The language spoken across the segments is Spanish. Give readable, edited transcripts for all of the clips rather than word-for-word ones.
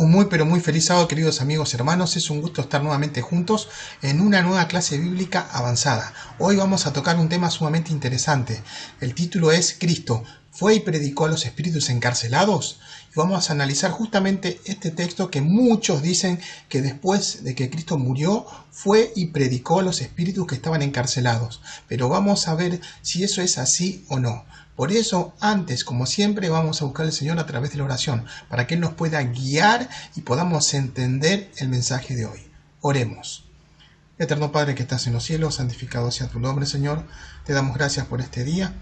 Un muy pero muy feliz sábado, queridos amigos y hermanos. Es un gusto estar nuevamente juntos en una nueva clase bíblica avanzada. Hoy vamos a tocar un tema sumamente interesante. El título es Cristo fue y predicó a los espíritus encarcelados. Y vamos a analizar justamente este texto que muchos dicen que después de que Cristo murió fue y predicó a los espíritus que estaban encarcelados. Pero vamos a ver si eso es así o no. Por eso, antes, como siempre, vamos a buscar al Señor a través de la oración, para que Él nos pueda guiar y podamos entender el mensaje de hoy. Oremos. Eterno Padre que estás en los cielos, santificado sea tu nombre, Señor. Te damos gracias por este día.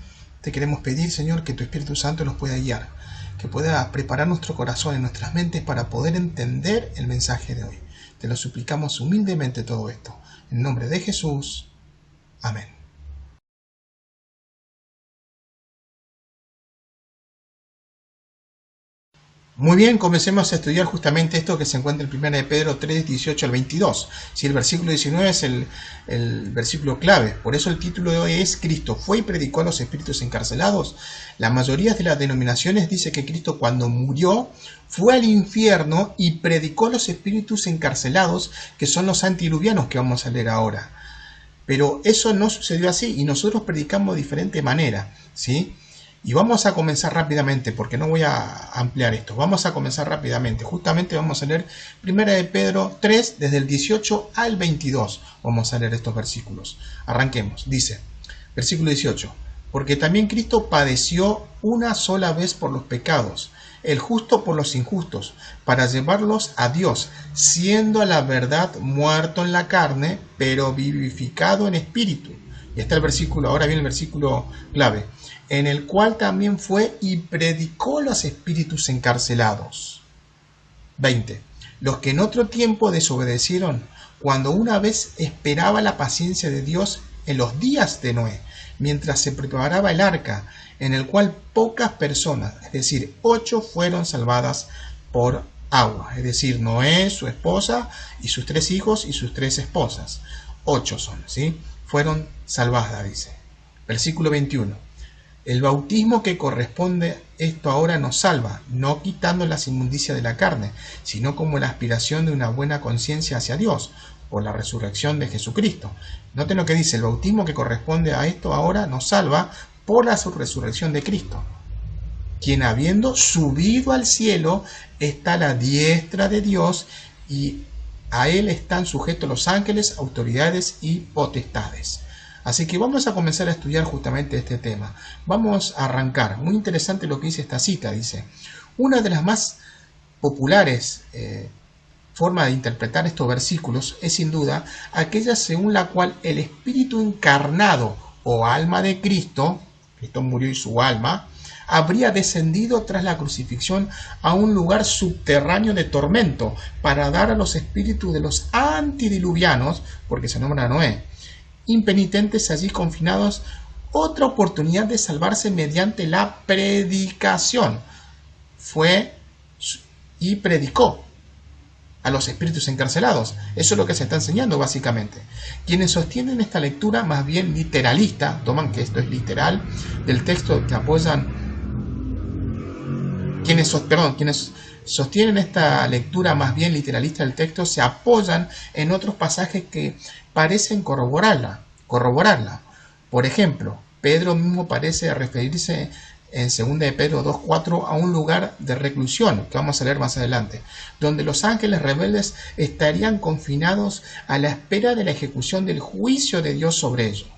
Te queremos pedir, Señor, que tu Espíritu Santo nos pueda guiar, que pueda preparar nuestro corazón y nuestras mentes para poder entender el mensaje de hoy. Te lo suplicamos humildemente todo esto. En nombre de Jesús. Amén. Muy bien, comencemos a estudiar justamente esto que se encuentra en 1 de Pedro 3, 18 al 22. Si el versículo 19 es el versículo clave. Por eso el título de hoy es Cristo fue y predicó a los espíritus encarcelados. La mayoría de las denominaciones dice que Cristo cuando murió fue al infierno y predicó a los espíritus encarcelados, que son los antidiluvianos que vamos a leer ahora. Pero eso no sucedió así y nosotros predicamos de diferente manera, ¿sí? Y vamos a comenzar rápidamente, porque no voy a ampliar esto. Vamos a comenzar rápidamente. Justamente vamos a leer 1 de Pedro 3, desde el 18 al 22. Vamos a leer estos versículos. Arranquemos. Dice, versículo 18. Porque también Cristo padeció una sola vez por los pecados, el justo por los injustos, para llevarlos a Dios, siendo a la verdad muerto en la carne, pero vivificado en espíritu. Y está el versículo, ahora viene el versículo clave. En el cual también fue y predicó a los espíritus encarcelados. 20. Los que en otro tiempo desobedecieron, cuando una vez esperaba la paciencia de Dios en los días de Noé, mientras se preparaba el arca, en el cual pocas personas, es decir, 8 fueron salvadas por agua. Es decir, Noé, su esposa y sus 3 hijos y sus 3 esposas. 8 son, ¿sí? Fueron salvadas, dice. Versículo 21. El bautismo que corresponde esto ahora nos salva, no quitando las inmundicias de la carne, sino como la aspiración de una buena conciencia hacia Dios, por la resurrección de Jesucristo. Noten lo que dice, el bautismo que corresponde a esto ahora nos salva por la resurrección de Cristo, quien habiendo subido al cielo está a la diestra de Dios y a él están sujetos los ángeles, autoridades y potestades. Así que vamos a comenzar a estudiar justamente este tema. Vamos a arrancar. Muy interesante lo que dice esta cita. Dice, una de las más populares formas de interpretar estos versículos es sin duda aquella según la cual el espíritu encarnado o alma de Cristo, Cristo murió y su alma, habría descendido tras la crucifixión a un lugar subterráneo de tormento para dar a los espíritus de los antidiluvianos, porque se nombra Noé, impenitentes allí confinados, otra oportunidad de salvarse mediante la predicación. Fue y predicó a los espíritus encarcelados. Eso es lo que se está enseñando básicamente. Quienes sostienen esta lectura más bien literalista, toman que esto es literal del texto que apoyan, quienes sostienen esta lectura más bien literalista del texto se apoyan en otros pasajes que parecen corroborarla. Por ejemplo, Pedro mismo parece referirse en 2 de Pedro 2.4 a un lugar de reclusión, que vamos a leer más adelante, donde los ángeles rebeldes estarían confinados a la espera de la ejecución del juicio de Dios sobre ellos.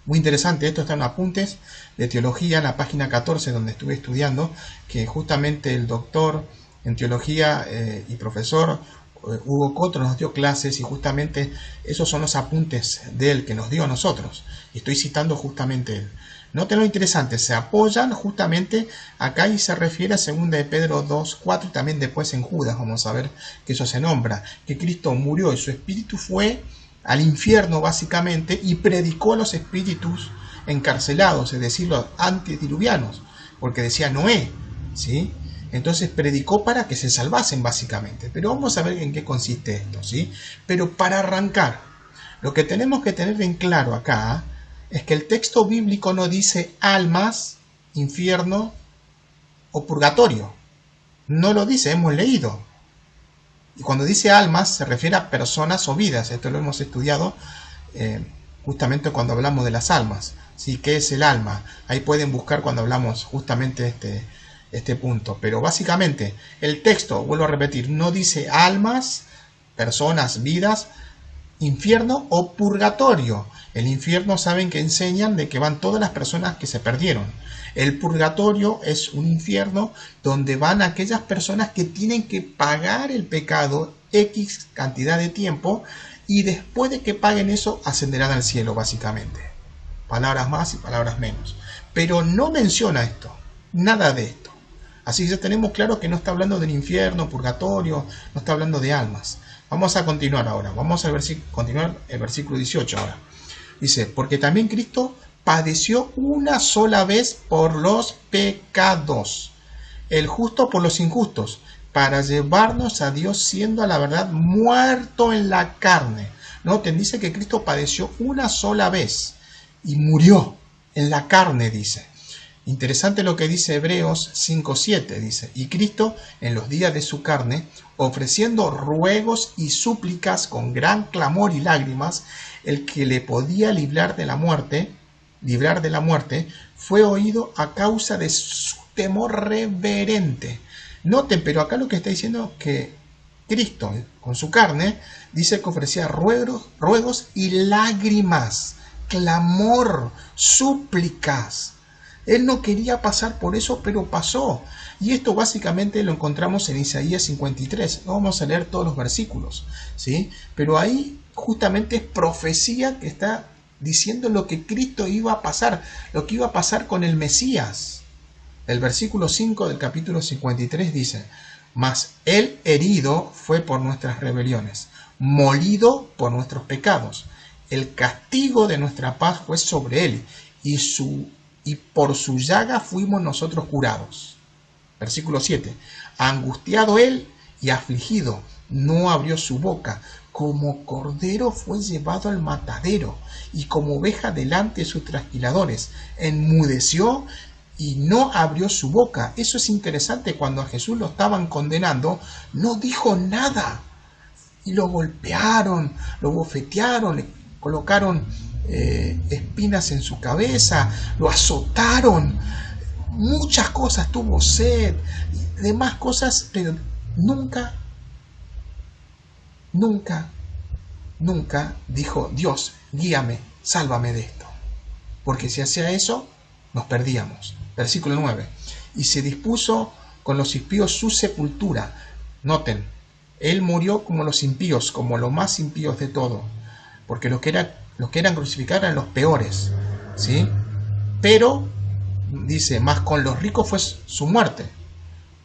Muy interesante, esto está en apuntes de teología en la página 14 donde estuve estudiando, que justamente el doctor en teología y profesor Hugo Cotro nos dio clases y justamente esos son los apuntes de él que nos dio a nosotros. Y estoy citando justamente él. Noten lo interesante, se apoyan justamente acá y se refiere a 2 de Pedro 2.4 y también después en Judas, vamos a ver que eso se nombra, que Cristo murió y su espíritu fue al infierno básicamente y predicó a los espíritus encarcelados, es decir, los antidiluvianos, porque decía Noé, ¿sí? Entonces predicó para que se salvasen básicamente. Pero vamos a ver en qué consiste esto, ¿sí? Pero para arrancar, lo que tenemos que tener en claro acá es que el texto bíblico no dice almas, infierno o purgatorio. No lo dice, hemos leído. Y cuando dice almas se refiere a personas o vidas. Esto lo hemos estudiado justamente cuando hablamos de las almas. ¿Sí? ¿Qué es el alma? Ahí pueden buscar cuando hablamos justamente este punto. Pero básicamente el texto, vuelvo a repetir, no dice almas, personas, vidas, infierno o purgatorio. El infierno saben que enseñan de que van todas las personas que se perdieron. El purgatorio es un infierno donde van aquellas personas que tienen que pagar el pecado X cantidad de tiempo y después de que paguen eso ascenderán al cielo básicamente. Palabras más y palabras menos. Pero no menciona esto, nada de esto. Así que ya tenemos claro que no está hablando del infierno, purgatorio, no está hablando de almas. Vamos a continuar ahora, vamos a continuar el versículo 18 ahora. Dice, porque también Cristo padeció una sola vez por los pecados, el justo por los injustos, para llevarnos a Dios siendo a la verdad muerto en la carne. Noten, dice que Cristo padeció una sola vez y murió en la carne, dice. Interesante lo que dice Hebreos 5:7, dice, y Cristo en los días de su carne, ofreciendo ruegos y súplicas con gran clamor y lágrimas, el que le podía librar de la muerte, fue oído a causa de su temor reverente. Noten, pero acá lo que está diciendo que Cristo, con su carne, dice que ofrecía ruegos y lágrimas, clamor, súplicas. Él no quería pasar por eso, pero pasó. Y esto básicamente lo encontramos en Isaías 53. No vamos a leer todos los versículos, ¿sí? Pero ahí justamente es profecía que está diciendo lo que Cristo iba a pasar, lo que iba a pasar con el Mesías. El versículo 5 del capítulo 53 dice, mas él herido fue por nuestras rebeliones, molido por nuestros pecados. El castigo de nuestra paz fue sobre él, y por su llaga fuimos nosotros curados. Versículo 7. Angustiado él y afligido, no abrió su boca. Como cordero fue llevado al matadero, y como oveja delante de sus trasquiladores. Enmudeció y no abrió su boca. Eso es interesante, cuando a Jesús lo estaban condenando, no dijo nada. Y lo golpearon, lo bofetearon, le colocaron espinas en su cabeza, lo azotaron, muchas cosas, tuvo sed, demás cosas, pero nunca dijo, Dios, guíame, sálvame de esto, porque si hacía eso, nos perdíamos. Versículo 9, y se dispuso con los impíos su sepultura. Noten, él murió como los impíos, como los más impíos de todo, porque los que eran crucificados eran los peores, ¿sí? Pero, dice, más con los ricos fue su muerte.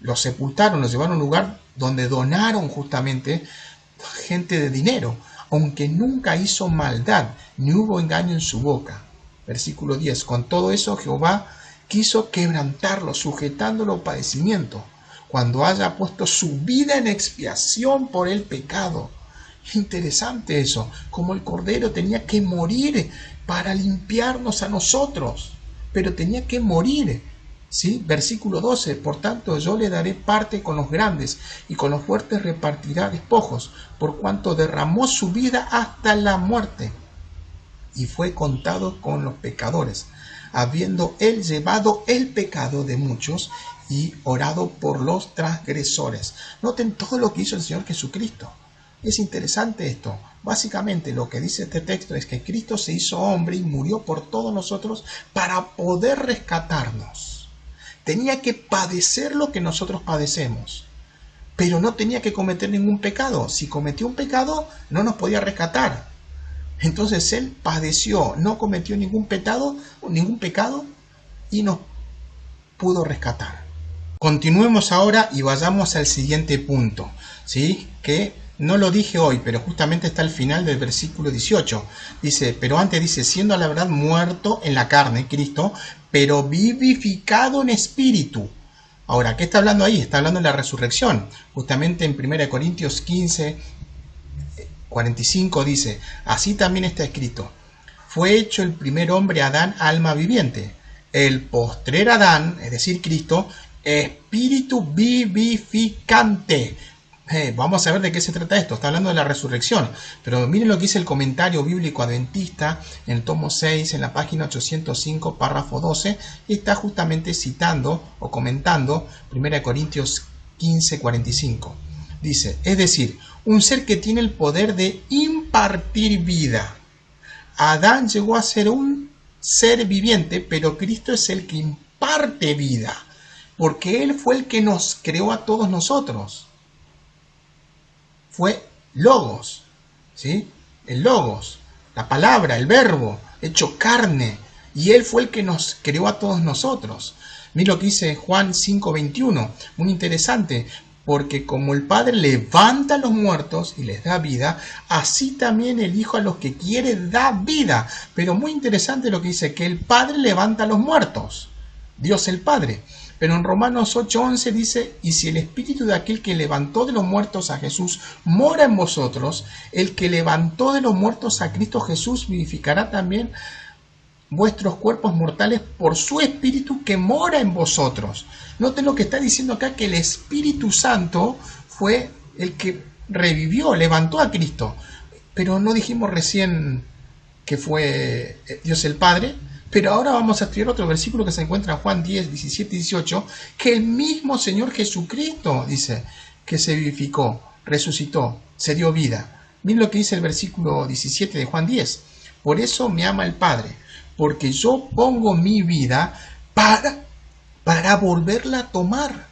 Los sepultaron, los llevaron a un lugar donde donaron justamente gente de dinero, aunque nunca hizo maldad, ni hubo engaño en su boca. Versículo 10, con todo eso Jehová quiso quebrantarlo, sujetándolo a padecimiento, cuando haya puesto su vida en expiación por el pecado. Interesante eso, como el cordero tenía que morir para limpiarnos a nosotros, pero tenía que morir, ¿sí? Versículo 12, por tanto yo le daré parte con los grandes, y con los fuertes repartirá despojos, por cuanto derramó su vida hasta la muerte, y fue contado con los pecadores, habiendo él llevado el pecado de muchos, y orado por los transgresores. Noten todo lo que hizo el Señor Jesucristo. Es interesante esto. Básicamente lo que dice este texto es que Cristo se hizo hombre y murió por todos nosotros para poder rescatarnos. Tenía que padecer lo que nosotros padecemos, pero no tenía que cometer ningún pecado. Si cometió un pecado, no nos podía rescatar. Entonces él padeció, no cometió ningún pecado y nos pudo rescatar. Continuemos ahora y vayamos al siguiente punto, ¿sí? Que no lo dije hoy, pero justamente está al final del versículo 18. Dice, pero antes dice, siendo a la verdad muerto en la carne, Cristo, pero vivificado en espíritu. Ahora, ¿qué está hablando ahí? Está hablando de la resurrección. Justamente en 1 Corintios 15, 45 dice, así también está escrito, fue hecho el primer hombre Adán alma viviente, el postrer Adán, es decir, Cristo, espíritu vivificante. Vamos a ver de qué se trata esto. Está hablando de la resurrección. Pero miren lo que dice el comentario bíblico adventista en el tomo 6, en la página 805, párrafo 12. Y está justamente citando o comentando 1 Corintios 15, 45. Dice, es decir, un ser que tiene el poder de impartir vida. Adán llegó a ser un ser viviente, pero Cristo es el que imparte vida. Porque Él fue el que nos creó a todos nosotros. Fue Logos, ¿sí? El Logos, la palabra, el verbo, hecho carne. Y Él fue el que nos creó a todos nosotros. Mira lo que dice Juan 5:21, muy interesante. Porque como el Padre levanta a los muertos y les da vida, así también el Hijo a los que quiere da vida. Pero muy interesante lo que dice, que el Padre levanta a los muertos. Dios el Padre. Pero en Romanos 8:11 dice, y si el Espíritu de aquel que levantó de los muertos a Jesús mora en vosotros, el que levantó de los muertos a Cristo Jesús vivificará también vuestros cuerpos mortales por su Espíritu que mora en vosotros. Noten lo que está diciendo acá, que el Espíritu Santo fue el que revivió, levantó a Cristo. Pero no dijimos recién que fue Dios el Padre. Pero ahora vamos a estudiar otro versículo que se encuentra en Juan 10, 17 y 18, que el mismo Señor Jesucristo dice que se vivificó, resucitó, se dio vida. Miren lo que dice el versículo 17 de Juan 10. Por eso me ama el Padre, porque yo pongo mi vida para volverla a tomar.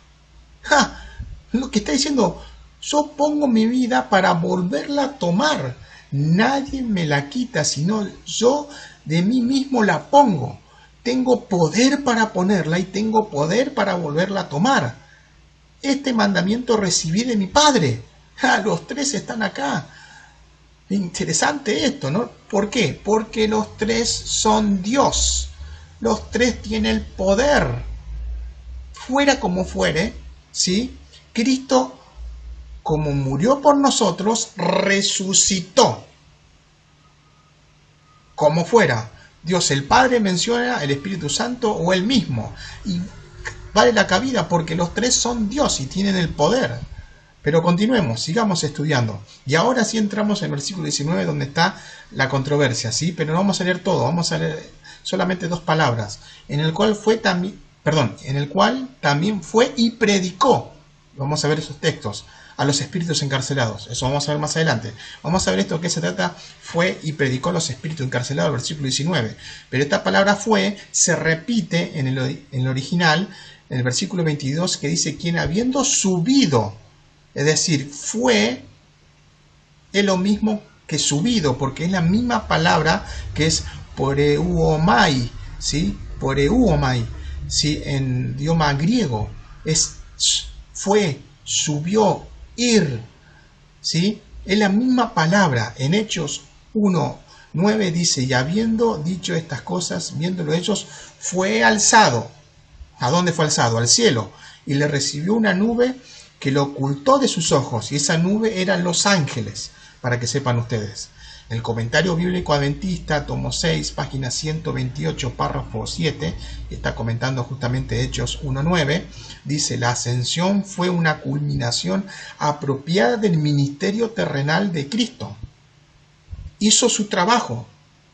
¡Ja! Lo que está diciendo, yo pongo mi vida para volverla a tomar. Nadie me la quita, sino yo de mí mismo la pongo. Tengo poder para ponerla y tengo poder para volverla a tomar. Este mandamiento recibí de mi Padre. ¡Ja! Los tres están acá. Interesante esto, ¿no? ¿Por qué? Porque los tres son Dios. Los tres tienen el poder. Fuera como fuere, ¿sí? Cristo, como murió por nosotros, resucitó. Como fuera. Dios el Padre menciona el Espíritu Santo o Él mismo. Y vale la cabida porque los tres son Dios y tienen el poder. Pero continuemos, sigamos estudiando. Y ahora sí entramos en el versículo 19 donde está la controversia, ¿sí? Pero no vamos a leer todo, vamos a leer solamente dos palabras. En el cual también fue y predicó. Vamos a ver esos textos. A los espíritus encarcelados. Eso vamos a ver más adelante. Vamos a ver esto que se trata. Fue y predicó a los espíritus encarcelados, versículo 19. Pero esta palabra fue se repite en el original, en el versículo 22, que dice, quien habiendo subido, es decir, fue, es lo mismo que subido, porque es la misma palabra que es poreuomai, ¿sí? Poreuomai, ¿sí? En idioma griego, fue, subió, ir, ¿sí? Es la misma palabra. En Hechos 1:9 dice, y habiendo dicho estas cosas, viéndolo ellos, fue alzado. ¿A dónde fue alzado? Al cielo. Y le recibió una nube que lo ocultó de sus ojos, y esa nube eran los ángeles, para que sepan ustedes. El comentario bíblico adventista, tomo 6, página 128, párrafo 7, está comentando justamente Hechos 1:9, dice, la ascensión fue una culminación apropiada del ministerio terrenal de Cristo. Hizo su trabajo,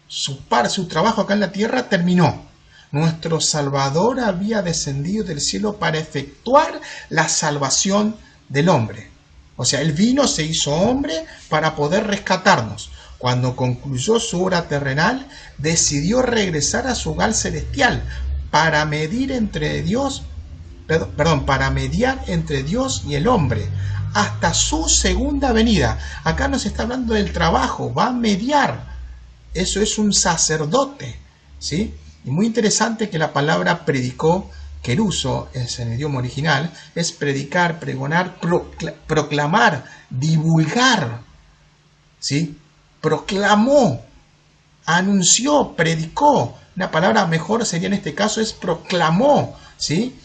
su trabajo acá en la tierra terminó. Nuestro Salvador había descendido del cielo para efectuar la salvación del hombre. O sea, Él vino, se hizo hombre para poder rescatarnos. Cuando concluyó su obra terrenal, decidió regresar a su hogar celestial para mediar entre Dios y el hombre hasta su segunda venida. Acá nos está hablando del trabajo, va a mediar. Eso es un sacerdote, ¿sí? Y muy interesante que la palabra predicó, queruso, es en el idioma original, es predicar, pregonar, proclamar, divulgar, ¿sí? Proclamó, anunció, predicó. Una palabra mejor sería en este caso es proclamó, ¿sí?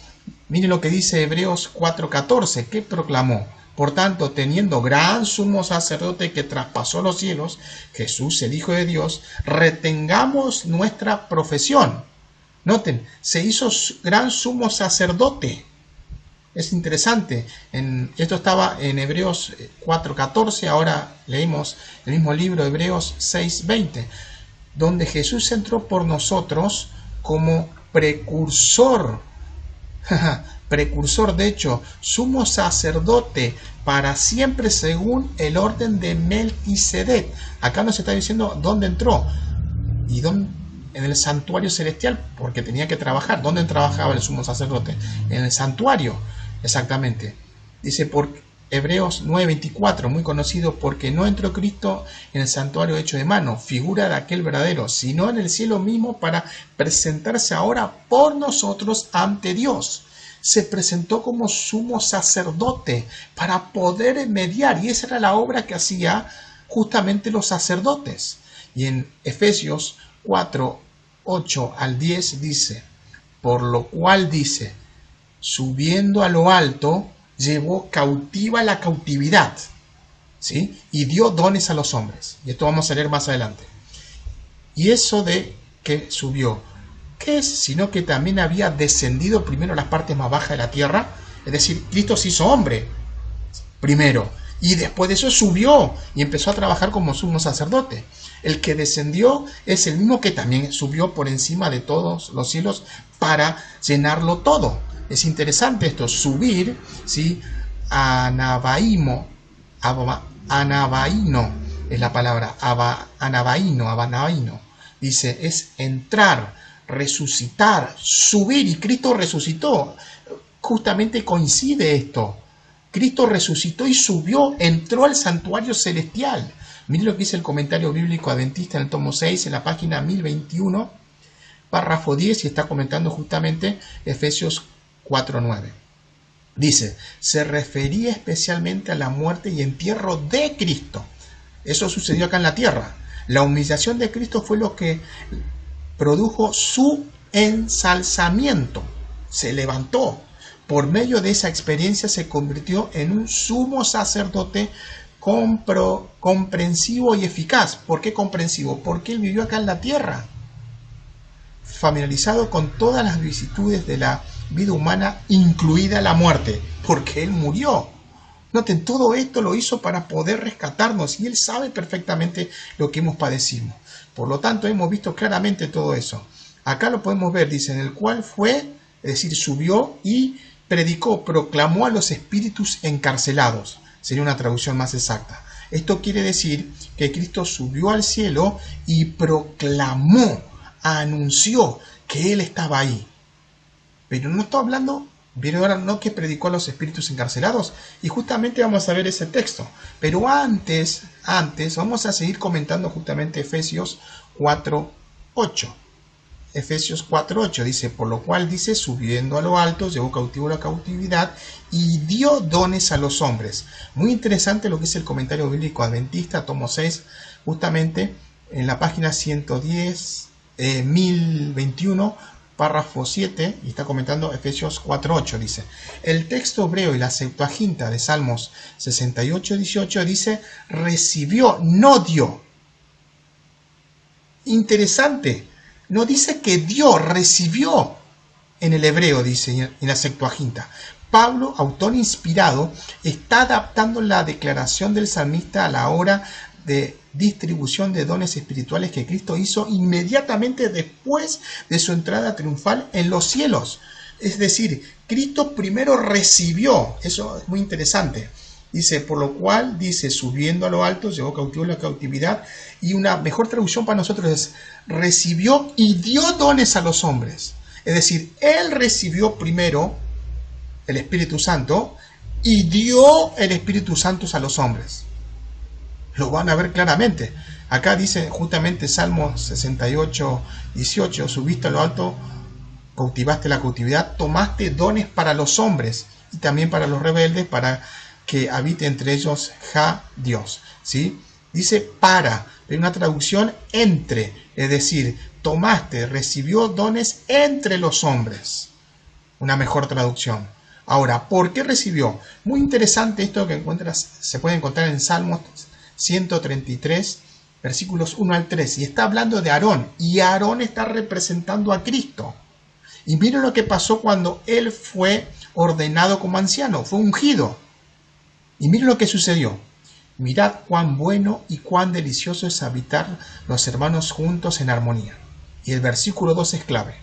Miren lo que dice Hebreos 4:14, ¿qué proclamó? Por tanto, teniendo gran sumo sacerdote que traspasó los cielos, Jesús, el Hijo de Dios, retengamos nuestra profesión. Noten, se hizo gran sumo sacerdote. Es interesante. Esto estaba en Hebreos 4:14, ahora leemos el mismo libro, Hebreos 6:20, donde Jesús entró por nosotros como precursor, precursor, de hecho, sumo sacerdote para siempre según el orden de Melquisedec. Acá nos está diciendo dónde entró. ¿Y dónde? En el santuario celestial, porque tenía que trabajar. ¿Dónde trabajaba el sumo sacerdote? En el santuario, exactamente. Dice por Hebreos 9:24, muy conocido, porque no entró Cristo en el santuario hecho de mano, figura de aquel verdadero, sino en el cielo mismo para presentarse ahora por nosotros ante Dios. Se presentó como sumo sacerdote para poder mediar, y esa era la obra que hacía justamente los sacerdotes. Y en Efesios 4:8 al 10 dice, por lo cual dice, subiendo a lo alto, llevó cautiva la cautividad, ¿sí? Y dio dones a los hombres. Y esto vamos a leer más adelante. Y eso de que subió, ¿qué es? Sino que también había descendido primero a las partes más bajas de la tierra. Es decir, Cristo se hizo hombre primero. Y después de eso subió y empezó a trabajar como sumo sacerdote. El que descendió es el mismo que también subió por encima de todos los cielos para llenarlo todo. Es interesante esto, subir, ¿sí? Anabaino es la palabra, anabaino, dice, es entrar, resucitar, subir, y Cristo resucitó. Justamente coincide esto. Cristo resucitó y subió, entró al santuario celestial. Miren lo que dice el comentario bíblico adventista en el tomo 6, en la página 1021, párrafo 10, y está comentando justamente Efesios 4:9. Dice, se refería especialmente a la muerte y entierro de Cristo. Eso sucedió acá en la tierra. La humillación de Cristo fue lo que produjo su ensalzamiento. Se levantó. Por medio de esa experiencia se convirtió en un sumo sacerdote comprensivo y eficaz. ¿Por qué comprensivo? Porque él vivió acá en la tierra, familiarizado con todas las vicisitudes de la vida humana, incluida la muerte, porque él murió. Noten, todo esto lo hizo para poder rescatarnos, y él sabe perfectamente lo que hemos padecido. Por lo tanto, hemos visto claramente todo eso. Acá lo podemos ver, dice, en el cual fue, es decir, subió y predicó, proclamó a los espíritus encarcelados. Sería una traducción más exacta. Esto quiere decir que Cristo subió al cielo y proclamó, anunció que Él estaba ahí. Pero no está hablando, viene ahora, no que predicó a los espíritus encarcelados, y justamente vamos a ver ese texto. Pero antes vamos a seguir comentando justamente Efesios 4:8. Efesios 4:8 dice, por lo cual dice, subiendo a lo alto, llevó cautivo la cautividad y dio dones a los hombres. Muy interesante lo que es el comentario bíblico adventista, tomo 6, justamente en la página 1021, párrafo 7, y está comentando Efesios 4:8, dice, el texto hebreo y la Septuaginta de Salmos 68:18 dice, recibió, no dio. Interesante. No dice que dio, recibió. En el hebreo dice, en la Septuaginta. Pablo, autor inspirado, está adaptando la declaración del salmista a la hora de distribución de dones espirituales que Cristo hizo inmediatamente después de su entrada triunfal en los cielos. Es decir, Cristo primero recibió. Eso es muy interesante. Dice, por lo cual, dice, subiendo a lo alto, llevó cautivo la cautividad. Y una mejor traducción para nosotros es, recibió y dio dones a los hombres. Es decir, Él recibió primero el Espíritu Santo y dio el Espíritu Santo a los hombres. Lo van a ver claramente. Acá dice justamente Salmo 68:18, subiste a lo alto, cautivaste la cautividad, tomaste dones para los hombres y también para los rebeldes, para que habite entre ellos Dios, ¿sí? Dice para, en una traducción entre, es decir, tomaste, recibió dones entre los hombres. Una mejor traducción. Ahora, ¿por qué recibió? Muy interesante esto que se puede encontrar en Salmos 133, versículos 1 al 3, y está hablando de Aarón, y Aarón está representando a Cristo. Y miren lo que pasó cuando él fue ordenado como anciano, fue ungido. Y miren lo que sucedió. Mirad cuán bueno y cuán delicioso es habitar los hermanos juntos en armonía. Y el versículo 2 es clave.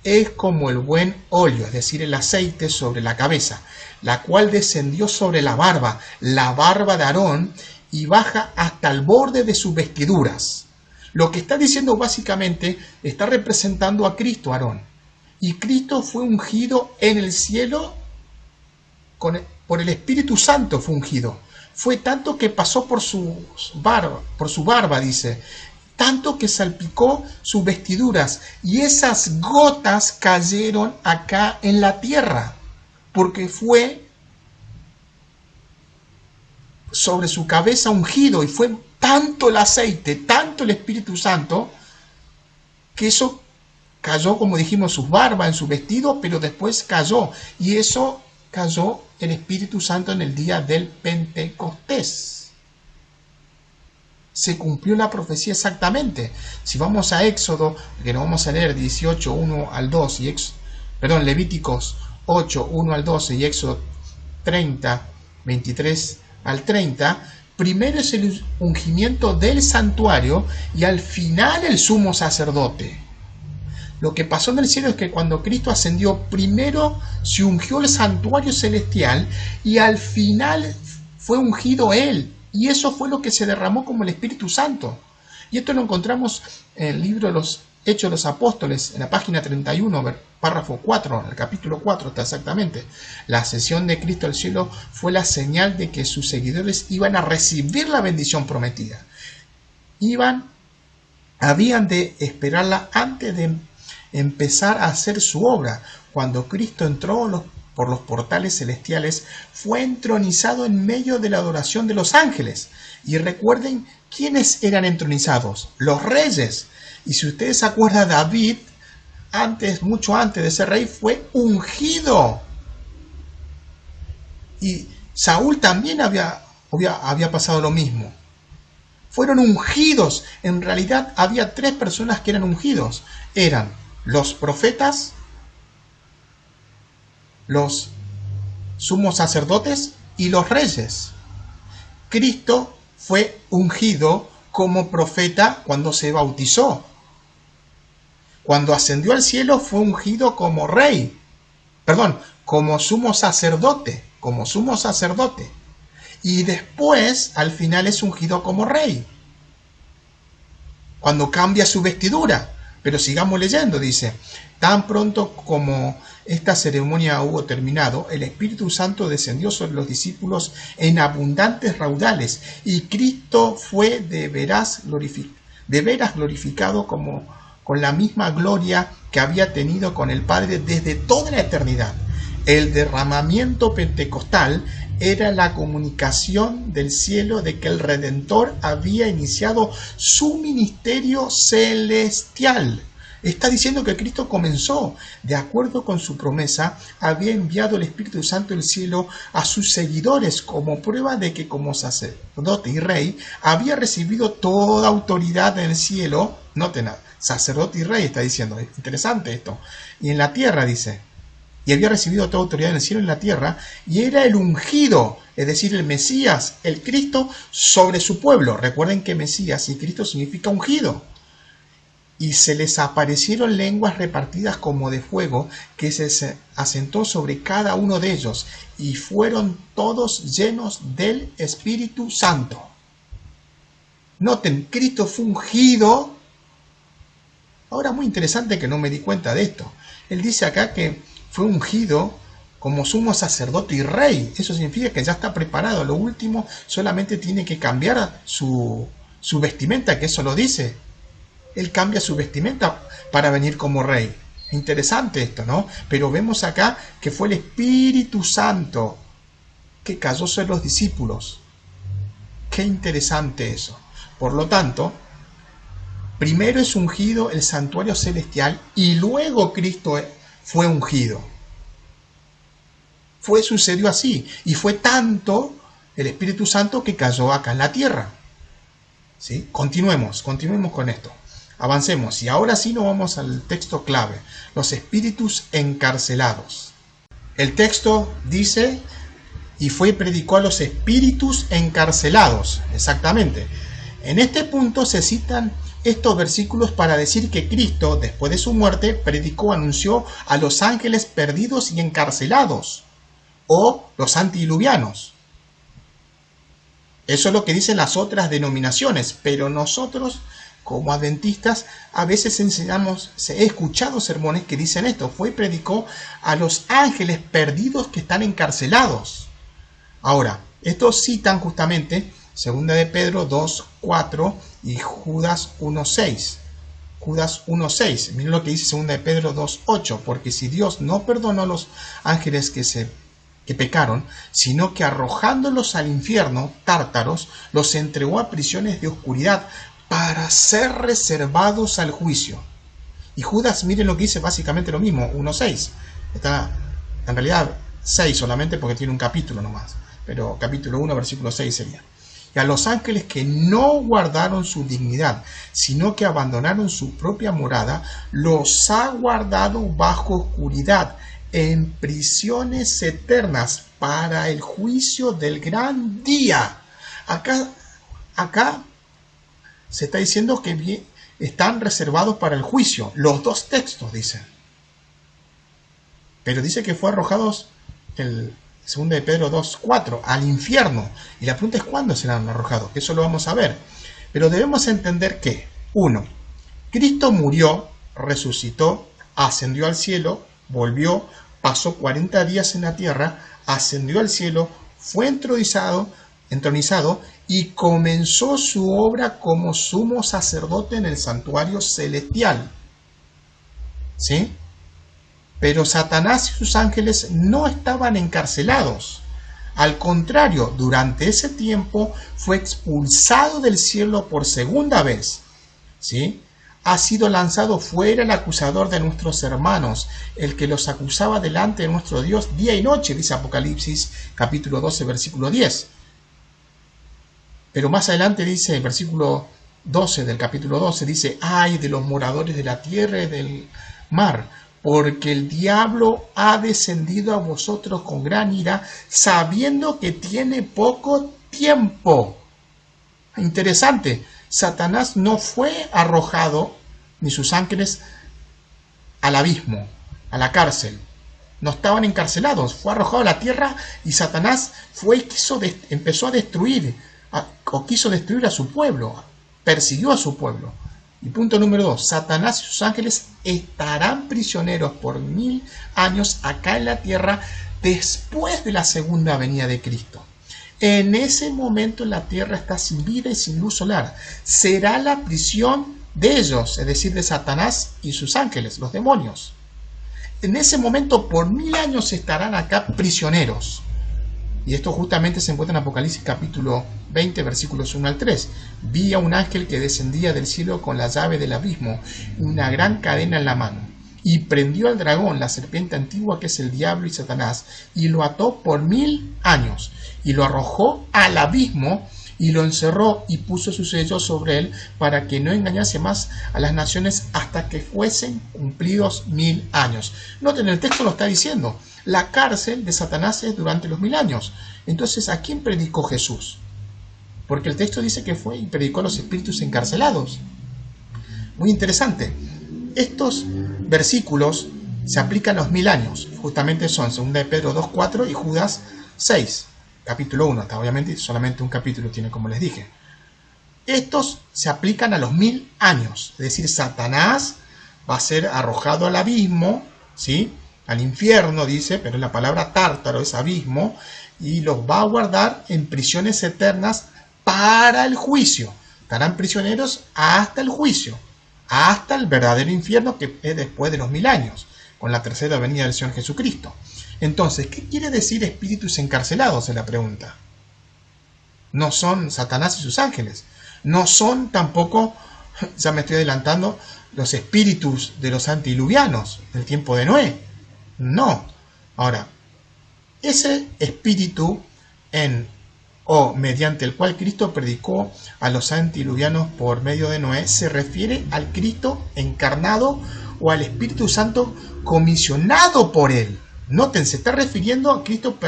Es como el buen óleo, es decir, el aceite sobre la cabeza, la cual descendió sobre la barba de Aarón, y baja hasta el borde de sus vestiduras. Lo que está diciendo básicamente, está representando a Cristo, Aarón. Y Cristo fue ungido en el cielo por el Espíritu Santo, fue ungido. Fue tanto que pasó por su barba, dice, tanto que salpicó sus vestiduras, y esas gotas cayeron acá en la tierra, porque fue sobre su cabeza ungido, y fue tanto el aceite, tanto el Espíritu Santo, que eso cayó, como dijimos, sus barbas, en su vestido, pero después cayó, y eso cayó el Espíritu Santo en el día del Pentecostés. Se cumplió la profecía exactamente. Si vamos a Éxodo, que nos vamos a leer 18, 1 al 2, Levíticos 8, 1 al 12 y Éxodo 30, 23 al 30, primero es el ungimiento del santuario y al final el sumo sacerdote. Lo que pasó en el cielo es que cuando Cristo ascendió, primero se ungió el santuario celestial y al final fue ungido Él. Y eso fue lo que se derramó como el Espíritu Santo. Y esto lo encontramos en el libro de los Hechos de los Apóstoles, en la página 31, párrafo 4, en el capítulo 4 está exactamente. La ascensión de Cristo al cielo fue la señal de que sus seguidores iban a recibir la bendición prometida. Habían de esperarla antes de empezar a hacer su obra. Cuando Cristo entró por los portales celestiales, fue entronizado en medio de la adoración de los ángeles. Y recuerden quiénes eran entronizados: los reyes. Y si ustedes se acuerdan, David, mucho antes de ser rey, fue ungido. Y Saúl también había pasado lo mismo. Fueron ungidos. En realidad había 3 personas que eran ungidos. Eran los profetas, los sumos sacerdotes y los reyes. Cristo fue ungido como profeta cuando se bautizó. Cuando ascendió al cielo fue ungido como como sumo sacerdote, Y después, al final, es ungido como rey, cuando cambia su vestidura. Pero sigamos leyendo, dice: tan pronto como esta ceremonia hubo terminado, el Espíritu Santo descendió sobre los discípulos en abundantes raudales, y Cristo fue de veras glorificado con la misma gloria que había tenido con el Padre desde toda la eternidad. El derramamiento pentecostal era la comunicación del cielo de que el Redentor había iniciado su ministerio celestial. Está diciendo que Cristo comenzó, de acuerdo con su promesa, había enviado el Espíritu Santo del cielo a sus seguidores como prueba de que como sacerdote y rey había recibido toda autoridad en el cielo. Noten, sacerdote y rey está diciendo, es interesante esto. Y en la tierra dice, y había recibido toda autoridad en el cielo y en la tierra, y era el ungido, es decir, el Mesías, el Cristo, sobre su pueblo. Recuerden que Mesías y Cristo significa ungido. Y se les aparecieron lenguas repartidas como de fuego, que se asentó sobre cada uno de ellos, y fueron todos llenos del Espíritu Santo. Noten, Cristo fue ungido. Ahora, muy interesante que no me di cuenta de esto. Él dice acá que fue ungido como sumo sacerdote y rey. Eso significa que ya está preparado. Lo último, solamente tiene que cambiar su vestimenta, que eso lo dice. Él cambia su vestimenta para venir como rey. Interesante esto, ¿no? Pero vemos acá que fue el Espíritu Santo que cayó sobre los discípulos. Qué interesante eso. Por lo tanto, primero es ungido el santuario celestial y luego Cristo fue ungido. Sucedió así. Y fue tanto el Espíritu Santo que cayó acá en la tierra. ¿Sí? Continuemos con esto. Avancemos. Y ahora sí nos vamos al texto clave. Los espíritus encarcelados. El texto dice, y fue y predicó a los espíritus encarcelados. Exactamente. En este punto se citan estos versículos para decir que Cristo, después de su muerte, predicó, anunció a los ángeles perdidos y encarcelados, o los antidiluvianos. Eso es lo que dicen las otras denominaciones, pero nosotros, como adventistas, a veces enseñamos, he escuchado sermones que dicen esto, fue y predicó a los ángeles perdidos que están encarcelados. Ahora, estos citan justamente 2 de Pedro 2:4 y Judas 1:6. Judas 1:6. Miren lo que dice 2 de Pedro 2:8. Porque si Dios no perdonó a los ángeles que pecaron, sino que arrojándolos al infierno, tártaros, los entregó a prisiones de oscuridad para ser reservados al juicio. Y Judas, miren lo que dice básicamente lo mismo, 1:6. Está en realidad 6 solamente porque tiene un capítulo nomás. Pero capítulo 1, versículo 6 sería. Y a los ángeles que no guardaron su dignidad, sino que abandonaron su propia morada, los ha guardado bajo oscuridad, en prisiones eternas, para el juicio del gran día. Acá se está diciendo que están reservados para el juicio. Los dos textos dicen. Pero dice que fue arrojados el 2 de Pedro 2:4 al infierno. Y la pregunta es cuándo serán arrojados. Eso lo vamos a ver. Pero debemos entender que, 1. Cristo murió, resucitó, ascendió al cielo, volvió, pasó 40 días en la tierra, ascendió al cielo, fue entronizado y comenzó su obra como sumo sacerdote en el santuario celestial. ¿Sí? Pero Satanás y sus ángeles no estaban encarcelados. Al contrario, durante ese tiempo fue expulsado del cielo por segunda vez. ¿Sí? Ha sido lanzado fuera el acusador de nuestros hermanos, el que los acusaba delante de nuestro Dios día y noche, dice Apocalipsis capítulo 12, versículo 10. Pero más adelante dice, el versículo 12 del capítulo 12, dice, ay de los moradores de la tierra y del mar, porque el diablo ha descendido a vosotros con gran ira, sabiendo que tiene poco tiempo. Interesante, Satanás no fue arrojado, ni sus ángeles, al abismo, a la cárcel. No estaban encarcelados, fue arrojado a la tierra y Satanás fue y empezó a destruir, o quiso destruir a su pueblo, persiguió a su pueblo. Y punto número 2, Satanás y sus ángeles estarán prisioneros por 1000 años acá en la tierra después de la segunda venida de Cristo. En ese momento la tierra está sin vida y sin luz solar. Será la prisión de ellos, es decir, de Satanás y sus ángeles, los demonios. En ese momento por 1000 años estarán acá prisioneros. Y esto justamente se encuentra en Apocalipsis capítulo 20, versículos 1 al 3. Vi a un ángel que descendía del cielo con la llave del abismo y una gran cadena en la mano. Y prendió al dragón, la serpiente antigua que es el diablo y Satanás, y lo ató por 1000 años. Y lo arrojó al abismo y lo encerró y puso su sello sobre él para que no engañase más a las naciones hasta que fuesen cumplidos 1000 años. Noten, el texto lo está diciendo. La cárcel de Satanás es durante los 1000 años. Entonces, ¿a quién predicó Jesús? Porque el texto dice que fue y predicó a los espíritus encarcelados. Muy interesante. Estos versículos se aplican a los 1000 años. Justamente son 2 de Pedro 2:4 y Judas 6. Capítulo 1, obviamente solamente un capítulo tiene, como les dije. Estos se aplican a los 1000 años, es decir, Satanás va a ser arrojado al abismo, ¿sí? Al infierno, dice, pero la palabra tártaro es abismo, y los va a guardar en prisiones eternas para el juicio. Estarán prisioneros hasta el juicio, hasta el verdadero infierno que es después de los 1000 años, con la tercera venida del Señor Jesucristo. Entonces, ¿qué quiere decir espíritus encarcelados? Es la pregunta. No son Satanás y sus ángeles. No son tampoco, ya me estoy adelantando, los espíritus de los antidiluvianos del tiempo de Noé. No. Ahora, ese espíritu mediante el cual Cristo predicó a los antidiluvianos por medio de Noé se refiere al Cristo encarnado o al Espíritu Santo comisionado por él. Noten, se está refiriendo a Cristo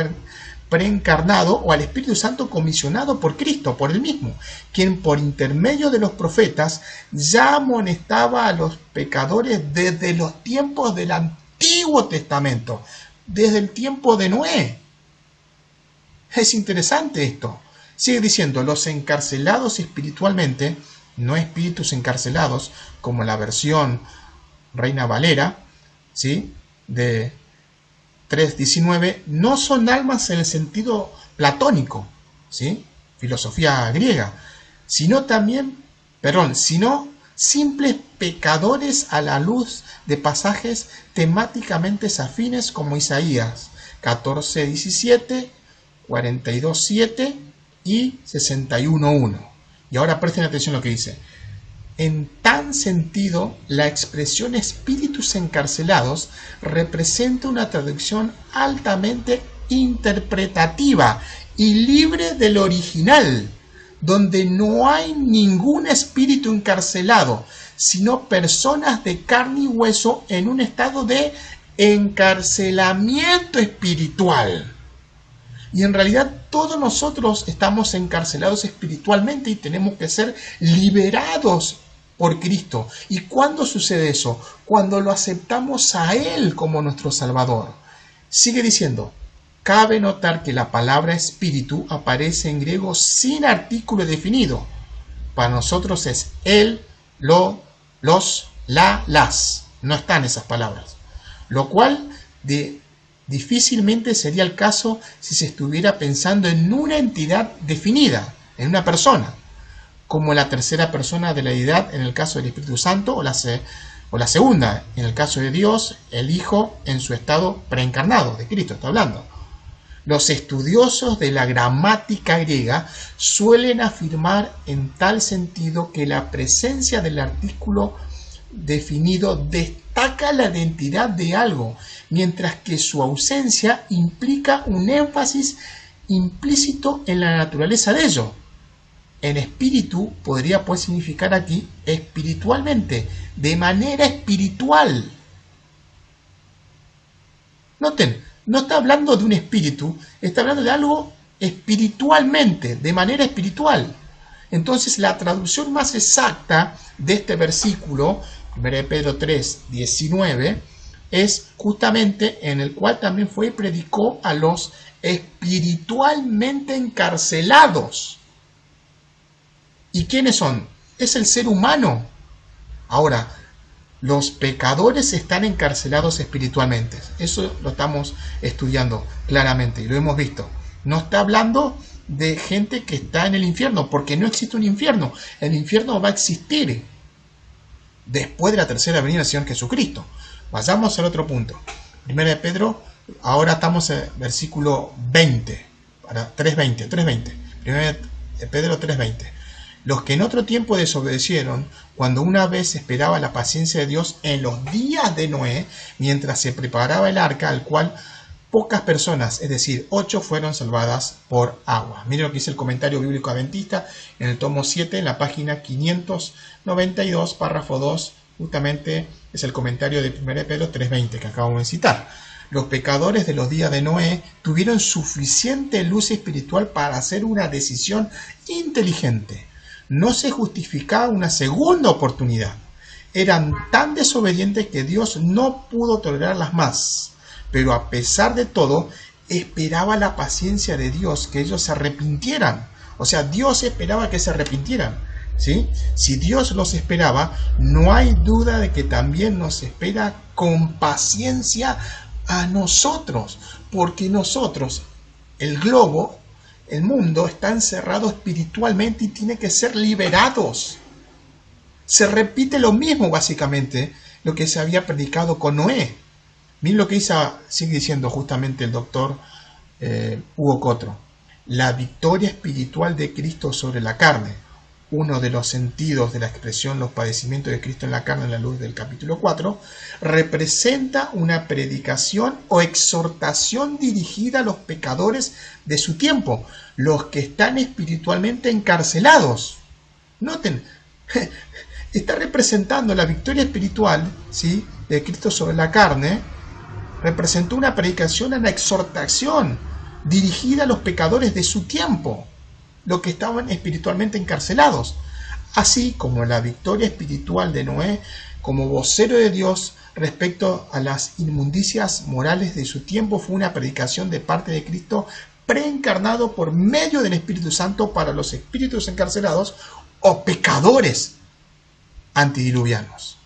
preencarnado o al Espíritu Santo comisionado por Cristo, por él mismo, quien por intermedio de los profetas ya amonestaba a los pecadores desde los tiempos del Antiguo Testamento, desde el tiempo de Noé. Es interesante esto. Sigue diciendo, los encarcelados espiritualmente, no espíritus encarcelados, como la versión Reina Valera, ¿sí?, de 3.19, no son almas en el sentido platónico, ¿sí?, filosofía griega, sino simples pecadores a la luz de pasajes temáticamente afines como Isaías 14.17, 42.7 y 61.1. Y ahora presten atención a lo que dice. En tan sentido, la expresión espíritus encarcelados representa una traducción altamente interpretativa y libre del original, donde no hay ningún espíritu encarcelado, sino personas de carne y hueso en un estado de encarcelamiento espiritual. Y en realidad todos nosotros estamos encarcelados espiritualmente y tenemos que ser liberados por Cristo. ¿Y cuándo sucede eso? Cuando lo aceptamos a Él como nuestro Salvador. Sigue diciendo, cabe notar que la palabra espíritu aparece en griego sin artículo definido. Para nosotros es él, lo, los, la, las. No están esas palabras. Lo cual difícilmente sería el caso si se estuviera pensando en una entidad definida, en una persona, como la tercera persona de la deidad en el caso del Espíritu Santo, o la segunda en el caso de Dios, el Hijo en su estado preencarnado, de Cristo está hablando. Los estudiosos de la gramática griega suelen afirmar en tal sentido que la presencia del artículo definido destaca la identidad de algo, mientras que su ausencia implica un énfasis implícito en la naturaleza de ello. En espíritu podría pues significar aquí espiritualmente, de manera espiritual. Noten, no está hablando de un espíritu, está hablando de algo espiritualmente, de manera espiritual. Entonces la traducción más exacta de este versículo, 1 Pedro 3.19, es justamente en el cual también fue y predicó a los espiritualmente encarcelados. ¿Y quiénes son? Es el ser humano. Ahora, los pecadores están encarcelados espiritualmente. Eso lo estamos estudiando claramente y lo hemos visto. No está hablando de gente que está en el infierno, porque no existe un infierno. El infierno va a existir después de la tercera venida del Señor Jesucristo. Vayamos al otro punto. 1 Pedro, ahora estamos en versículo 20, para 3.20. 1 Pedro 3.20. Los que en otro tiempo desobedecieron, cuando una vez esperaba la paciencia de Dios en los días de Noé, mientras se preparaba el arca, al cual pocas personas, es decir, 8, fueron salvadas por agua. Miren lo que dice el comentario bíblico adventista en el tomo 7, en la página 592, párrafo 2, justamente es el comentario de 1 Pedro 3.20 que acabamos de citar. Los pecadores de los días de Noé tuvieron suficiente luz espiritual para hacer una decisión inteligente. No se justificaba una segunda oportunidad. Eran tan desobedientes que Dios no pudo tolerarlas más. Pero a pesar de todo, esperaba la paciencia de Dios, que ellos se arrepintieran. O sea, Dios esperaba que se arrepintieran, ¿sí? Si Dios los esperaba, no hay duda de que también nos espera con paciencia a nosotros. Porque nosotros, el globo, el mundo, está encerrado espiritualmente y tiene que ser liberados. Se repite lo mismo, básicamente, lo que se había predicado con Noé. Miren lo que sigue diciendo justamente el doctor Hugo Cotro. La victoria espiritual de Cristo sobre la carne, uno de los sentidos de la expresión los padecimientos de Cristo en la carne en la luz del capítulo 4, representa una predicación o exhortación dirigida a los pecadores de su tiempo, los que están espiritualmente encarcelados. Noten, está representando la victoria espiritual, ¿sí?, de Cristo sobre la carne, representó una predicación, una exhortación dirigida a los pecadores de su tiempo, los que estaban espiritualmente encarcelados, así como la victoria espiritual de Noé como vocero de Dios respecto a las inmundicias morales de su tiempo fue una predicación de parte de Cristo preencarnado por medio del Espíritu Santo para los espíritus encarcelados o pecadores antidiluvianos.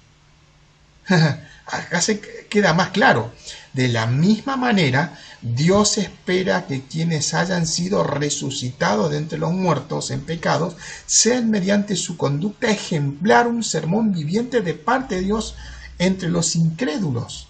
Acá se queda más claro. De la misma manera, Dios espera que quienes hayan sido resucitados de entre los muertos en pecados sean mediante su conducta ejemplar un sermón viviente de parte de Dios entre los incrédulos,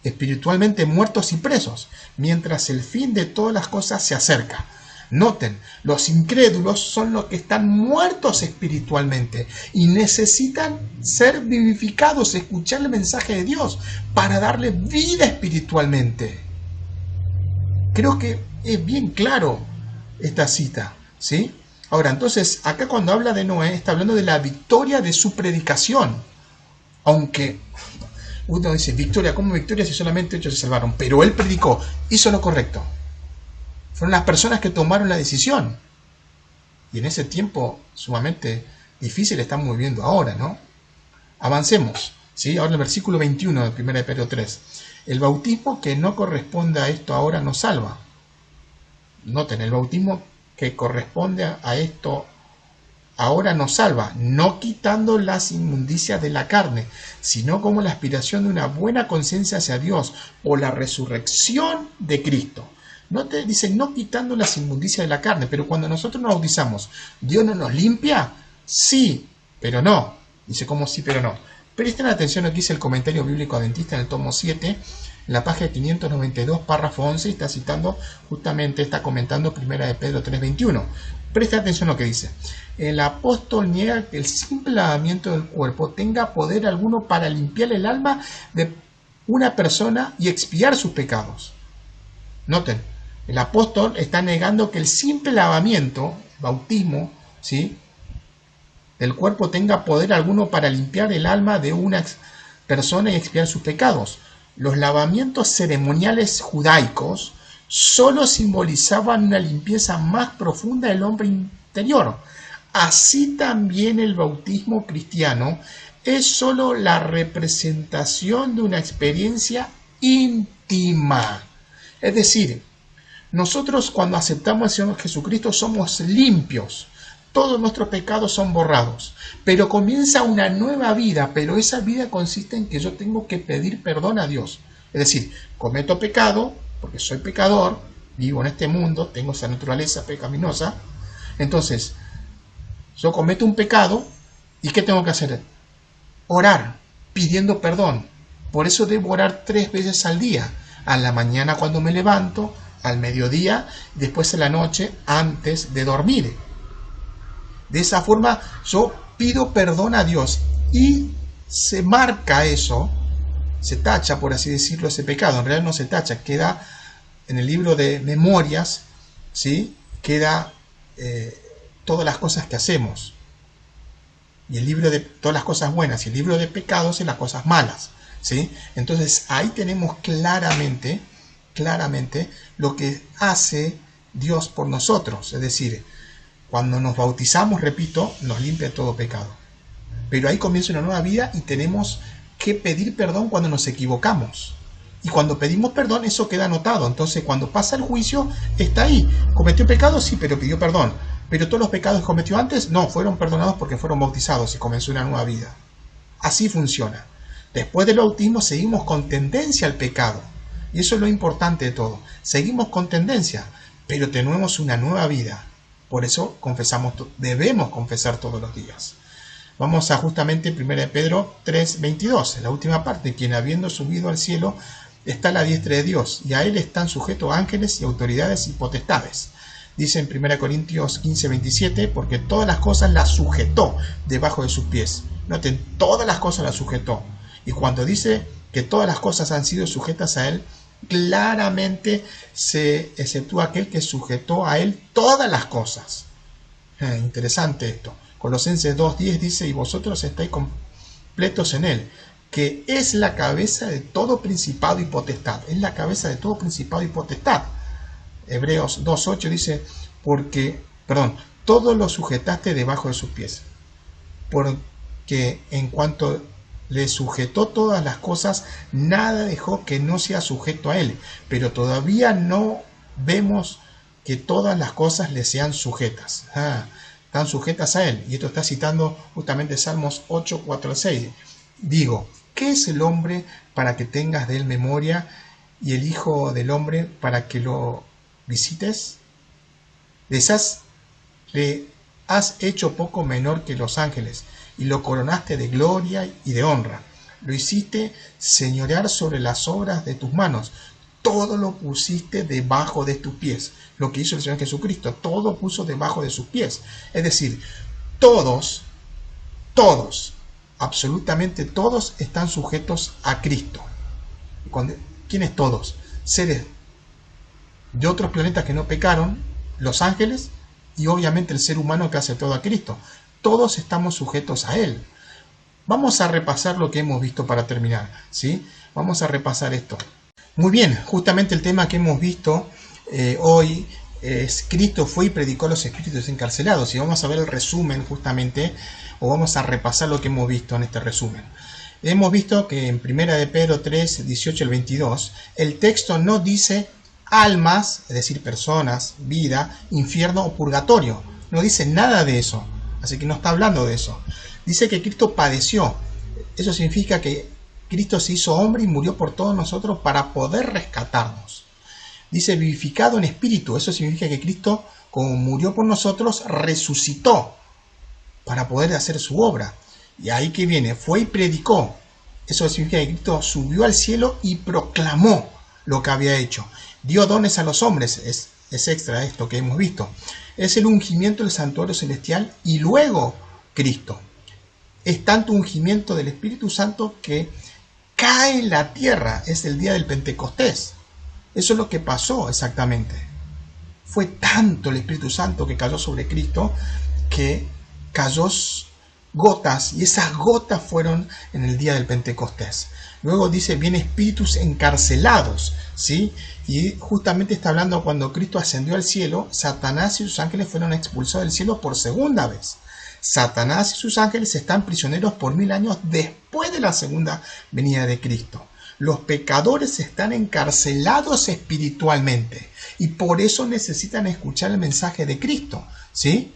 espiritualmente muertos y presos, mientras el fin de todas las cosas se acerca. Noten, los incrédulos son los que están muertos espiritualmente y necesitan ser vivificados, escuchar el mensaje de Dios para darle vida espiritualmente. Creo que es bien claro esta cita, ¿sí? Ahora, entonces, acá cuando habla de Noé, está hablando de la victoria de su predicación. Aunque uno dice, victoria, ¿cómo victoria si solamente 8 se salvaron? Pero él predicó, hizo lo correcto. Fueron las personas que tomaron la decisión. Y en ese tiempo sumamente difícil estamos viviendo ahora, ¿no? Avancemos, ¿sí? Ahora el versículo 21 de 1 de Pedro 3. El bautismo que no corresponde a esto ahora nos salva. Noten, el bautismo que corresponde a esto ahora nos salva, no quitando las inmundicias de la carne, sino como la aspiración de una buena conciencia hacia Dios o la resurrección de Cristo. No te dicen no quitando las inmundicias de la carne, pero cuando nosotros nos bautizamos, ¿Dios no nos limpia? Sí, pero no. Dice como sí, pero no. Presten atención a lo que dice el comentario bíblico adventista en el tomo 7, en la página 592, párrafo 11, está citando justamente, está comentando 1 de Pedro 3:21. Presten atención a lo que dice. El apóstol niega que el simple lavamiento del cuerpo tenga poder alguno para limpiar el alma de una persona y expiar sus pecados. Noten, el apóstol está negando que el simple lavamiento, bautismo, ¿sí?, del cuerpo tenga poder alguno para limpiar el alma de una persona y expiar sus pecados. Los lavamientos ceremoniales judaicos solo simbolizaban una limpieza más profunda del hombre interior. Así también el bautismo cristiano es solo la representación de una experiencia íntima. Es decir, nosotros cuando aceptamos al Señor Jesucristo somos limpios. Todos nuestros pecados son borrados, pero comienza una nueva vida, pero esa vida consiste en que yo tengo que pedir perdón a Dios. Es decir, cometo pecado, porque soy pecador, vivo en este mundo, tengo esa naturaleza pecaminosa, entonces yo cometo un pecado, ¿y qué tengo que hacer? Orar, pidiendo perdón. Por eso debo orar 3 veces al día, a la mañana cuando me levanto, al mediodía, después en la noche, antes de dormir. De esa forma yo pido perdón a Dios y se marca eso, se tacha, por así decirlo, ese pecado. En realidad no se tacha, queda en el libro de memorias, ¿sí? Queda todas las cosas que hacemos. Y el libro de todas las cosas buenas y el libro de pecados es las cosas malas, ¿sí? Entonces ahí tenemos claramente lo que hace Dios por nosotros. Es decir, cuando nos bautizamos, repito, nos limpia todo pecado. Pero ahí comienza una nueva vida y tenemos que pedir perdón cuando nos equivocamos. Y cuando pedimos perdón, eso queda anotado. Entonces, cuando pasa el juicio, está ahí. ¿Cometió pecado? Sí, pero pidió perdón. Pero todos los pecados que cometió antes, no, fueron perdonados porque fueron bautizados y comenzó una nueva vida. Así funciona. Después del bautismo seguimos con tendencia al pecado. Y eso es lo importante de todo. Seguimos con tendencia, pero tenemos una nueva vida. Por eso debemos confesar todos los días. Vamos a justamente 1 de Pedro 3:22, en la última parte. Quien habiendo subido al cielo está a la diestra de Dios, y a él están sujetos ángeles y autoridades y potestades. Dice en 1 Corintios 15:27, porque todas las cosas las sujetó debajo de sus pies. Noten, todas las cosas las sujetó. Y cuando dice que todas las cosas han sido sujetas a él, claramente se exceptúa aquel que sujetó a él todas las cosas. Interesante esto. Colosenses 2:10 dice, y vosotros estáis completos en él, que es la cabeza de todo principado y potestad. Es la cabeza de todo principado y potestad. Hebreos 2.8 dice, todo lo sujetaste debajo de sus pies. Porque en cuanto le sujetó todas las cosas, nada dejó que no sea sujeto a él. Pero todavía no vemos que todas las cosas le sean sujetas. Están sujetas a él. Y esto está citando justamente Salmos 8, 4 al 6. Digo, ¿qué es el hombre para que tengas de él memoria, y el hijo del hombre para que lo visites? Le has hecho poco menor que los ángeles, y lo coronaste de gloria y de honra. Lo hiciste señorear sobre las obras de tus manos. Todo lo pusiste debajo de tus pies. Lo que hizo el Señor Jesucristo, todo puso debajo de sus pies. Es decir, todos, absolutamente todos están sujetos a Cristo. ¿Quiénes todos? Seres de otros planetas que no pecaron, los ángeles, y obviamente el ser humano que aceptó a Cristo. Todos estamos sujetos a Él. Vamos a repasar lo que hemos visto para terminar, ¿sí? Vamos a repasar esto. Muy bien, justamente el tema que hemos visto hoy es Cristo fue y predicó a los espíritus encarcelados. Y vamos a ver el resumen justamente, o vamos a repasar lo que hemos visto en este resumen. Hemos visto que en 1 de Pedro 3, 18 al 22, el texto no dice almas, es decir, personas, vida, infierno o purgatorio. No dice nada de eso. Así que no está hablando de eso. Dice que Cristo padeció. Eso significa que Cristo se hizo hombre y murió por todos nosotros para poder rescatarnos. Dice vivificado en espíritu. Eso significa que Cristo, como murió por nosotros, resucitó para poder hacer su obra. Y ahí que viene, fue y predicó. Eso significa que Cristo subió al cielo y proclamó lo que había hecho. Dio dones a los hombres. Es extra esto que hemos visto. Es el ungimiento del santuario celestial y luego Cristo. Es tanto ungimiento del Espíritu Santo que cae en la tierra. Es el día del Pentecostés. Eso es lo que pasó exactamente. Fue tanto el Espíritu Santo que cayó sobre Cristo que cayó gotas, y esas gotas fueron en el día del Pentecostés. Luego dice, bien espíritus encarcelados, ¿sí? Y justamente está hablando cuando Cristo ascendió al cielo, Satanás y sus ángeles fueron expulsados del cielo por segunda vez. Satanás y sus ángeles están prisioneros por 1000 años después de la segunda venida de Cristo. Los pecadores están encarcelados espiritualmente y por eso necesitan escuchar el mensaje de Cristo, ¿sí?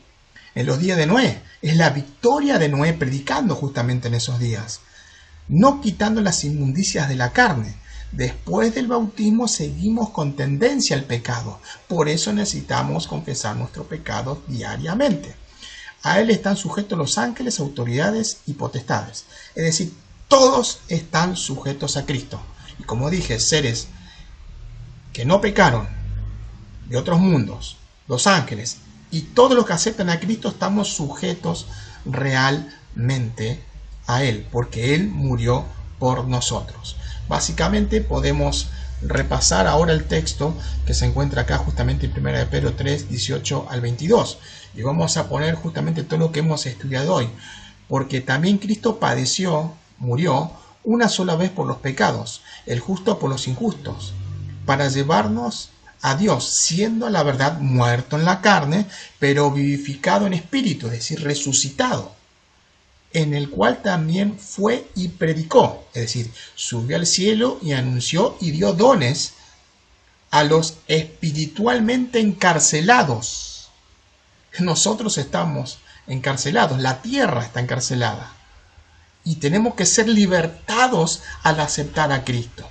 En los días de Noé, es la victoria de Noé predicando justamente en esos días, no quitando las inmundicias de la carne. Después del bautismo seguimos con tendencia al pecado, por eso necesitamos confesar nuestros pecados diariamente. A él están sujetos los ángeles, autoridades y potestades, es decir, todos están sujetos a Cristo. Y como dije, seres que no pecaron de otros mundos, los ángeles, y todos los que aceptan a Cristo estamos sujetos realmente a Él, porque Él murió por nosotros. Básicamente podemos repasar ahora el texto que se encuentra acá justamente en 1 de Pedro 3, 18 al 22. Y vamos a poner justamente todo lo que hemos estudiado hoy. Porque también Cristo padeció, murió, una sola vez por los pecados, el justo por los injustos, para llevarnos a Dios, siendo a la verdad muerto en la carne, pero vivificado en espíritu, es decir, resucitado, en el cual también fue y predicó, es decir, subió al cielo y anunció y dio dones a los espiritualmente encarcelados. Nosotros estamos encarcelados, la tierra está encarcelada y tenemos que ser libertados al aceptar a Cristo.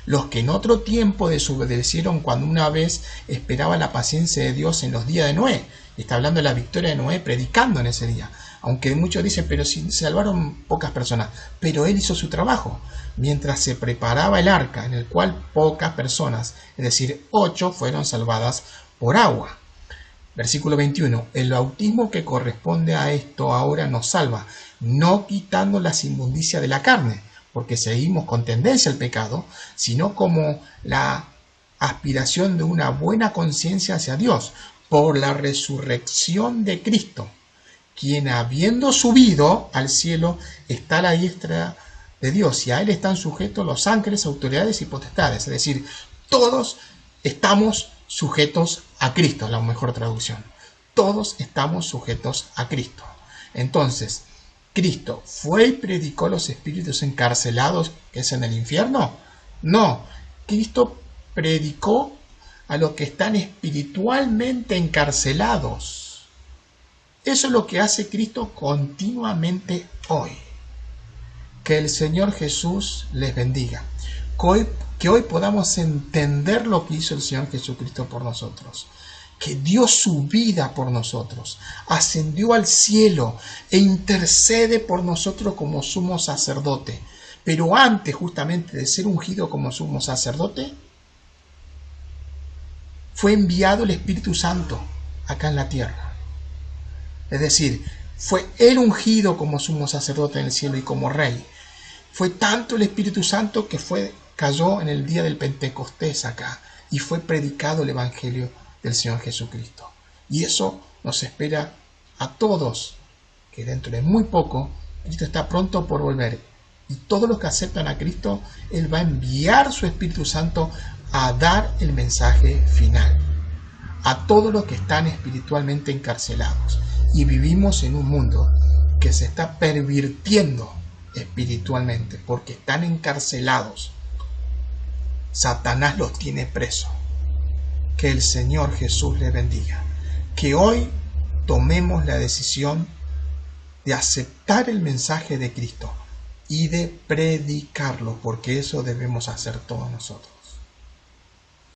Los que en otro tiempo desobedecieron cuando una vez esperaba la paciencia de Dios en los días de Noé. Está hablando de la victoria de Noé predicando en ese día. Aunque muchos dicen, pero si salvaron pocas personas. Pero él hizo su trabajo. Mientras se preparaba el arca, en el cual pocas personas, es decir, 8, fueron salvadas por agua. Versículo 21. El bautismo que corresponde a esto ahora nos salva, no quitando las inmundicias de la carne, porque seguimos con tendencia al pecado, sino como la aspiración de una buena conciencia hacia Dios, por la resurrección de Cristo, quien habiendo subido al cielo está a la diestra de Dios, y a Él están sujetos los ángeles, autoridades y potestades. Es decir, todos estamos sujetos a Cristo, la mejor traducción. Todos estamos sujetos a Cristo. Entonces, ¿Cristo fue y predicó a los espíritus encarcelados que es en el infierno? No, Cristo predicó a los que están espiritualmente encarcelados. Eso es lo que hace Cristo continuamente hoy. Que el Señor Jesús les bendiga. Que hoy podamos entender lo que hizo el Señor Jesucristo por nosotros. Que dio su vida por nosotros, ascendió al cielo e intercede por nosotros como sumo sacerdote. Pero antes justamente de ser ungido como sumo sacerdote, fue enviado el Espíritu Santo acá en la tierra. Es decir, fue él ungido como sumo sacerdote en el cielo y como rey. Fue tanto el Espíritu Santo que cayó en el día del Pentecostés acá y fue predicado el Evangelio del Señor Jesucristo. Y eso nos espera a todos, que dentro de muy poco Cristo está pronto por volver. Y todos los que aceptan a Cristo, Él va a enviar su Espíritu Santo a dar el mensaje final. A todos los que están espiritualmente encarcelados. Y vivimos en un mundo que se está pervirtiendo espiritualmente porque están encarcelados. Satanás los tiene presos. Que el Señor Jesús les bendiga. Que hoy tomemos la decisión de aceptar el mensaje de Cristo y de predicarlo, porque eso debemos hacer todos nosotros.